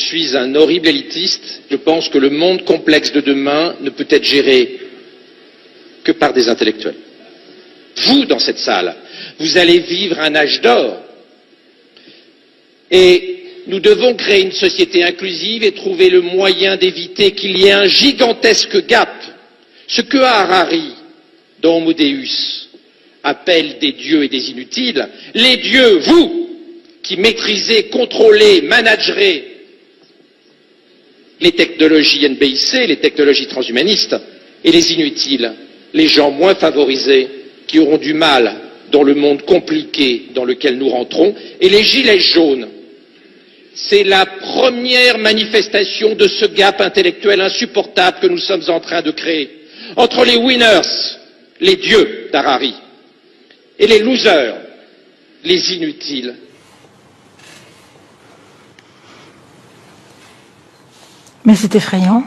suis un horrible élitiste, je pense que le monde complexe de demain ne peut être géré que par des intellectuels. Vous, dans cette salle, vous allez vivre un âge d'or. Et nous devons créer une société inclusive et trouver le moyen d'éviter qu'il y ait un gigantesque gap. Ce que Harari, dans Homo Deus, appelle des dieux et des inutiles, les dieux, vous, qui maîtrisez, contrôlez, managerez les technologies NBIC, les technologies transhumanistes, et les inutiles, les gens moins favorisés, qui auront du mal dans le monde compliqué dans lequel nous rentrons, et les gilets jaunes. C'est la première manifestation de ce gap intellectuel insupportable que nous sommes en train de créer entre les winners, les dieux d'Harari, et les losers, les inutiles. Mais c'est effrayant.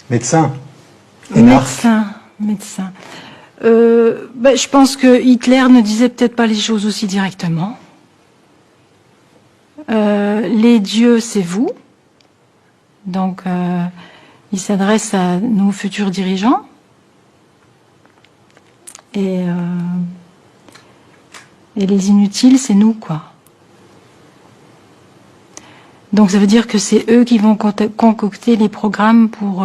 Médecin. Médecin. Je pense que Hitler ne disait peut-être pas les choses aussi directement. Les dieux, c'est vous. Donc, il s'adresse à nos futurs dirigeants. Et les inutiles, c'est nous, quoi. Donc ça veut dire que c'est eux qui vont concocter les programmes pour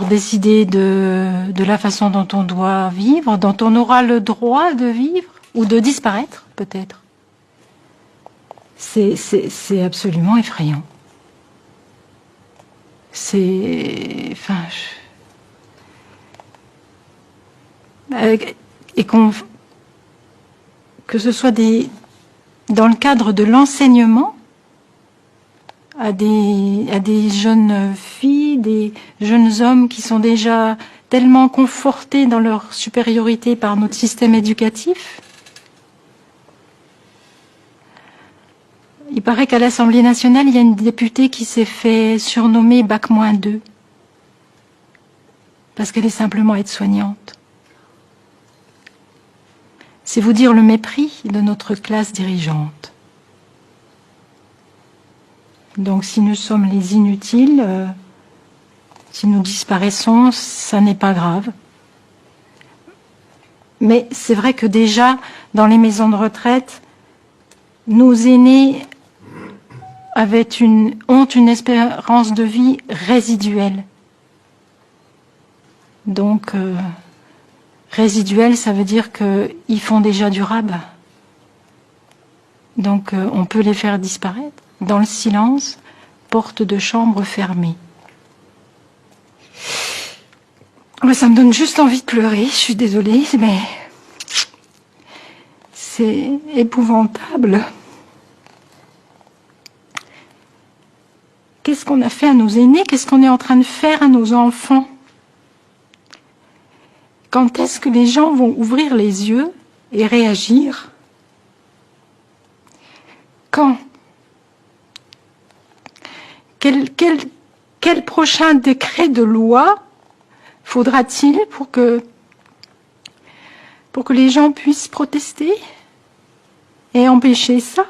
décider de la façon dont on doit vivre, dont on aura le droit de vivre ou de disparaître, peut-être. C'est absolument effrayant. Et que ce soit dans le cadre de l'enseignement à des jeunes filles, des jeunes hommes qui sont déjà tellement confortés dans leur supériorité par notre système éducatif. Il paraît qu'à l'Assemblée nationale, il y a une députée qui s'est fait surnommer Bac-2 parce qu'elle est simplement aide-soignante. C'est vous dire le mépris de notre classe dirigeante. Donc si nous sommes les inutiles, si nous disparaissons, ça n'est pas grave. Mais c'est vrai que déjà, dans les maisons de retraite, nos aînés ont une espérance de vie résiduelle. Donc, résiduel, ça veut dire qu'ils font déjà durable. Donc, on peut les faire disparaître. Dans le silence, porte de chambre fermée. Ça me donne juste envie de pleurer, je suis désolée, mais c'est épouvantable. Qu'est-ce qu'on a fait à nos aînés? Qu'est-ce qu'on est en train de faire à nos enfants? Quand est-ce que les gens vont ouvrir les yeux et réagir? Quand? Quel prochain décret de loi faudra-t-il pour que les gens puissent protester et empêcher ça?